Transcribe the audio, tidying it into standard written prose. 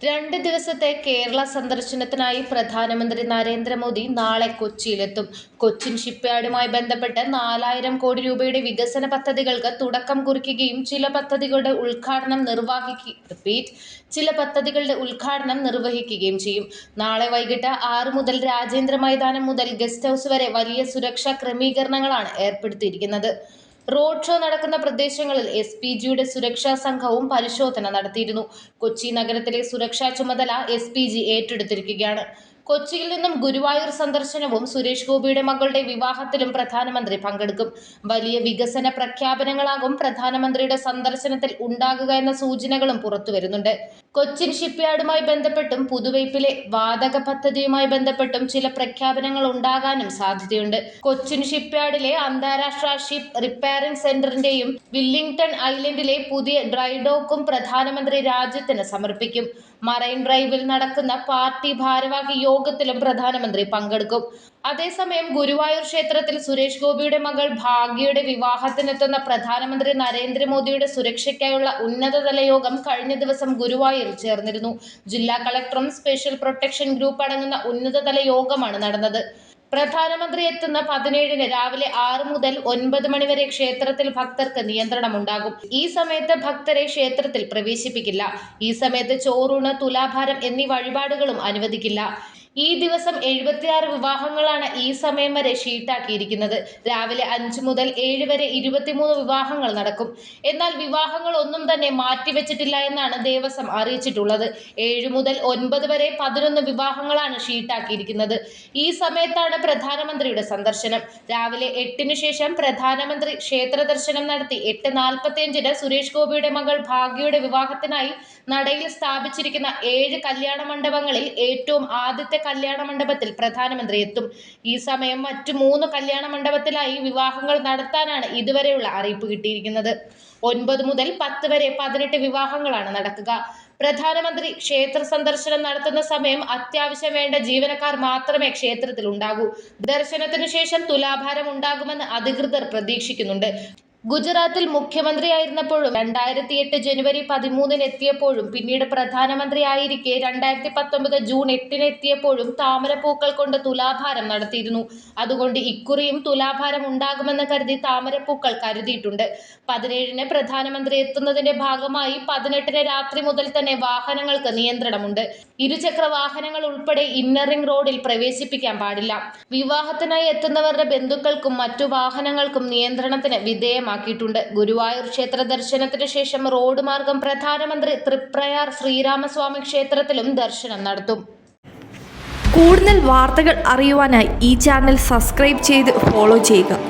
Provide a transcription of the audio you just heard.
2 ദിവസത്തെ കേരള സന്ദർശനത്തിനായി പ്രധാനമന്ത്രി നരേന്ദ്രമോദി നാളെ കൊച്ചിയിലെത്തും. കൊച്ചിൻ ഷിപ്പ്യാർഡുമായി ബന്ധപ്പെട്ട് 4000 കോടി രൂപയുടെ വികസന പദ്ധതികൾക്ക് തുടക്കം കുറിക്കുകയും ചില പദ്ധതികളുടെ ഉദ്ഘാടനം നിർവഹിക്കുകയും ചെയ്യും. നാളെ വൈകിട്ട് 6 മുതൽ രാജേന്ദ്ര മൈതാനം മുതൽ ഗസ്റ്റ് ഹൗസ് വരെ വലിയ സുരക്ഷാ ക്രമീകരണങ്ങളാണ് ഏർപ്പെടുത്തിയിരിക്കുന്നത്. റോഡ് ഷോ നടക്കുന്ന പ്രദേശങ്ങളിൽ SPGയുടെ സുരക്ഷാ സംഘവും പരിശോധന നടത്തിയിരുന്നു. കൊച്ചി നഗരത്തിലെ സുരക്ഷാ ചുമതല SPG ഏറ്റെടുത്തിരിക്കുകയാണ്. കൊച്ചിയിൽ നിന്നും ഗുരുവായൂർ സന്ദർശനവും സുരേഷ് ഗോപിയുടെ മകളുടെ വിവാഹത്തിലും പ്രധാനമന്ത്രി പങ്കെടുക്കും. വലിയ വികസന പ്രഖ്യാപനങ്ങളാകും പ്രധാനമന്ത്രിയുടെ സന്ദർശനത്തിൽ ഉണ്ടാകുക എന്ന സൂചനകളും പുറത്തുവരുന്നുണ്ട്. കൊച്ചിൻ ഷിപ്പ്യാർഡുമായി ബന്ധപ്പെട്ടും പുതുവൈപ്പിലെ വാതക പദ്ധതിയുമായി ബന്ധപ്പെട്ടും ചില പ്രഖ്യാപനങ്ങൾ ഉണ്ടാകാനും സാധ്യതയുണ്ട്. കൊച്ചിൻ ഷിപ്പ്യാർഡിലെ അന്താരാഷ്ട്ര ഷിപ്പ് റിപ്പയറിംഗ് സെന്ററിന്റെയും വില്ലിംഗ്ടൺ ഐലൻഡിലെ പുതിയ ഡ്രൈഡോക്കും പ്രധാനമന്ത്രി രാജ്യത്തിന് സമർപ്പിക്കും. മറൈൻ ഡ്രൈവിൽ നടക്കുന്ന പാർട്ടി ഭാരവാഹി യോഗത്തിലും പ്രധാനമന്ത്രി പങ്കെടുക്കും. അതേസമയം ഗുരുവായൂർ ക്ഷേത്രത്തിൽ സുരേഷ് ഗോപിയുടെ മകൾ ഭാഗ്യയുടെ വിവാഹത്തിനെത്തുന്ന പ്രധാനമന്ത്രി നരേന്ദ്രമോദിയുടെ സുരക്ഷയ്ക്കായുള്ള ഉന്നതതല യോഗം കഴിഞ്ഞ ദിവസം ഗുരുവായൂരിൽ ചേർന്നിരുന്നു. ജില്ലാ കളക്ടറും സ്പെഷ്യൽ പ്രൊട്ടക്ഷൻ ഗ്രൂപ്പ് അടങ്ങുന്ന ഉന്നതതല യോഗമാണ് നടന്നത്. പ്രധാനമന്ത്രി എത്തുന്ന 17-ന് രാവിലെ 6 മുതൽ 9 മണി വരെ ക്ഷേത്രത്തിൽ ഭക്തർക്ക് നിയന്ത്രണമുണ്ടാകും. ഈ സമയത്ത് ഭക്തരെ ക്ഷേത്രത്തിൽ പ്രവേശിപ്പിക്കില്ല. ഈ സമയത്ത് ചോറൂണ്, തുലാഭാരം എന്നീ വഴിപാടുകളും അനുവദിക്കില്ല. ഈ ദിവസം 76 വിവാഹങ്ങളാണ് ഈ സമയം വരെ ഷീട്ടാക്കിയിരിക്കുന്നത്. രാവിലെ 5 മുതൽ 7 വരെ 23 വിവാഹങ്ങൾ നടക്കും. എന്നാൽ വിവാഹങ്ങൾ ഒന്നും തന്നെ മാറ്റിവെച്ചിട്ടില്ല എന്നാണ് ദേവസ്വം അറിയിച്ചിട്ടുള്ളത്. 7 മുതൽ 9 വരെ 11 വിവാഹങ്ങളാണ് ഷീട്ടാക്കിയിരിക്കുന്നത്. ഈ സമയത്താണ് പ്രധാനമന്ത്രിയുടെ സന്ദർശനം. രാവിലെ 8-ന് ശേഷം പ്രധാനമന്ത്രി ക്ഷേത്ര ദർശനം നടത്തി 8:45-ന് സുരേഷ് ഗോപിയുടെ മകൾ ഭാഗ്യയുടെ വിവാഹത്തിനായി നടയിൽ സ്ഥാപിച്ചിരിക്കുന്ന 7 കല്യാണ മണ്ഡപങ്ങളിൽ ഏറ്റവും ആദ്യത്തെ കല്യാണ മണ്ഡപത്തിൽ പ്രധാനമന്ത്രി എത്തും. ഈ സമയം മറ്റു 3 കല്യാണ മണ്ഡപത്തിലായി വിവാഹങ്ങൾ നടത്താനാണ് ഇതുവരെയുള്ള അറിയിപ്പ് കിട്ടിയിരിക്കുന്നത്. 9 മുതൽ 10 വരെ 18 വിവാഹങ്ങളാണ് നടക്കുക. പ്രധാനമന്ത്രി ക്ഷേത്ര സന്ദർശനം നടത്തുന്ന സമയം അത്യാവശ്യം വേണ്ട ജീവനക്കാർ മാത്രമേ ക്ഷേത്രത്തിൽ ഉണ്ടാകൂ. ദർശനത്തിനു ശേഷം തുലാഭാരം ഉണ്ടാകുമെന്ന് അധികൃതർ പ്രതീക്ഷിക്കുന്നുണ്ട്. ഗുജറാത്തിൽ മുഖ്യമന്ത്രിയായിരുന്നപ്പോഴും 2008 ജനുവരി 13-ന് എത്തിയപ്പോഴും പിന്നീട് പ്രധാനമന്ത്രിയായിരിക്കെ 2019 ജൂൺ 8-ന് എത്തിയപ്പോഴും താമരപ്പൂക്കൾ കൊണ്ട് തുലാഭാരം നടത്തിയിരുന്നു. അതുകൊണ്ട് ഇക്കുറിയും തുലാഭാരം ഉണ്ടാകുമെന്ന് കരുതി താമരപ്പൂക്കൾ കരുതിയിട്ടുണ്ട്. 17-ന് പ്രധാനമന്ത്രി എത്തുന്നതിന്റെ ഭാഗമായി 18-ന് രാത്രി മുതൽ തന്നെ വാഹനങ്ങൾക്ക് നിയന്ത്രണമുണ്ട്. ഇരുചക്ര വാഹനങ്ങൾ ഉൾപ്പെടെ ഇന്നർ റിംഗ് റോഡിൽ പ്രവേശിപ്പിക്കാൻ പാടില്ല. വിവാഹത്തിനായി എത്തുന്നവരുടെ ബന്ധുക്കൾക്കും മറ്റു വാഹനങ്ങൾക്കും നിയന്ത്രണത്തിന് വിധേയമാക്കിയിട്ടുണ്ട്. ഗുരുവായൂർ ക്ഷേത്ര ദർശനത്തിന് ശേഷം റോഡ് മാർഗം പ്രധാനമന്ത്രി തൃപ്രയാർ ശ്രീരാമസ്വാമി ക്ഷേത്രത്തിലും ദർശനം നടത്തും. കൂടുതൽ വാർത്തകൾ അറിയുവാനായി ഈ ചാനൽ സബ്സ്ക്രൈബ് ചെയ്ത് ഫോളോ ചെയ്യുക.